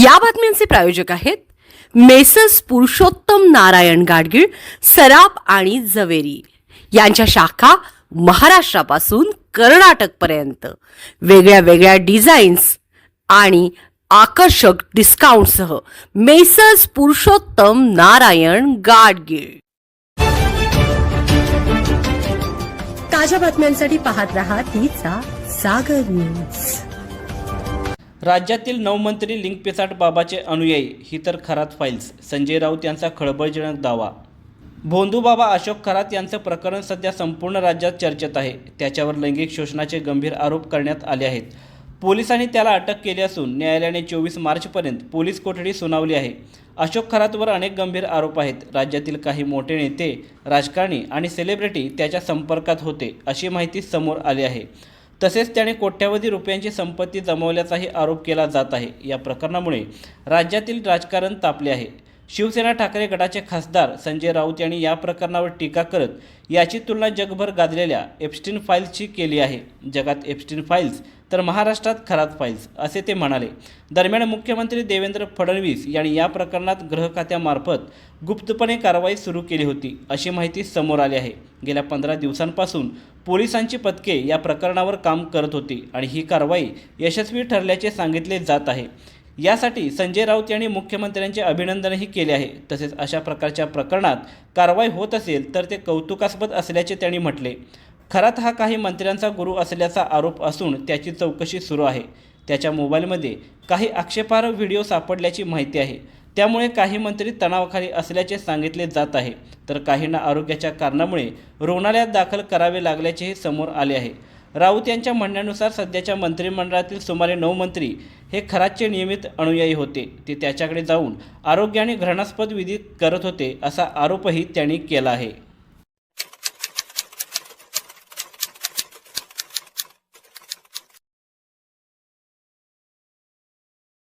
या बातम्यांचे प्रायोजक आहेत मेसर्स पुरुषोत्तम नारायण गाडगीळ, सराफ आणि जवेरी यांच्या शाखा महाराष्ट्रापासून कर्नाटकपर्यंत वेगळ्या वेगळ्या डिझाईन्स आणि आकर्षक डिस्काउंटसह मेसर्स पुरुषोत्तम नारायण गाडगीळ। ताज्या बातम्यांसाठी पाहत रहा तिचा सागर न्यूज। राज्यातील 9 मंत्री लिंकपेचाट बाबाचे अनुयायी ही तर खरात फाईल्स। संजय राऊत यांचा खळबळजनक दावा। भोंदूबाबा अशोक खरात यांचं प्रकरण सध्या संपूर्ण राज्यात चर्चेत आहे। त्याच्यावर लैंगिक शोषणाचे गंभीर आरोप करण्यात आले आहेत। पोलिसांनी त्याला अटक केली असून न्यायालयाने 24 मार्चपर्यंत पोलीस कोठडी सुनावली आहे। अशोक खरातवर अनेक गंभीर आरोप आहेत। राज्यातील काही मोठे नेते, राजकारणी आणि सेलिब्रिटी त्याच्या संपर्कात होते अशी माहिती समोर आली आहे। तसेच त्याने कोट्यावधी रुपयांची संपत्ती जमवल्याचाही आरोप केला जात आहे। या प्रकरणामुळे राज्यातील राजकारण तापले आहे। शिवसेना ठाकरे गटाचे खासदार संजय राऊत यांनी या प्रकरणावर टीका करत याची तुलना जगभर गाजलेल्या एप्स्टीन फाईल्सची केली आहे। जगात एप्स्टीन फाईल्स तर महाराष्ट्रात खरात फाईल्स असे ते म्हणाले। दरम्यान मुख्यमंत्री देवेंद्र फडणवीस यांनी या प्रकरणात गृह खात्यामार्फत गुप्तपणे कारवाई सुरू केली होती अशी माहिती समोर आली आहे। गेल्या 15 दिवसांपासून पोलिसांची पथके या प्रकरणावर काम करत होती आणि ही कारवाई यशस्वी ठरल्याचे सांगितले जात आहे। यासाठी संजय राऊत यांनी मुख्यमंत्र्यांचे अभिनंदनही केले आहे। तसेच अशा प्रकारच्या प्रकरणात कारवाई होत असेल तर ते कौतुकास्पद असल्याचे त्यांनी म्हटले। खरात हा काही मंत्र्यांचा गुरु असल्याचा आरोप असून त्याची चौकशी सुरू आहे। त्याच्या मोबाईलमध्ये काही आक्षेपार्ह व्हिडिओ सापडल्याची माहिती आहे। त्यामुळे काही मंत्री तणावाखाली असल्याचे सांगितले जात आहे, तर काहींना आरोग्याच्या कारणामुळे रुग्णालयात दाखल करावे लागल्याचेही समोर आले आहे। राऊत यांच्या म्हणण्यानुसार सध्याच्या मंत्रिमंडळातील सुमारे 9 मंत्री हे खरातचे नियमित अनुयायी होते। ते त्याच्याकडे जाऊन आरोग्य आणि घृणास्पद विधी करत होते असा आरोपही त्यांनी केला आहे।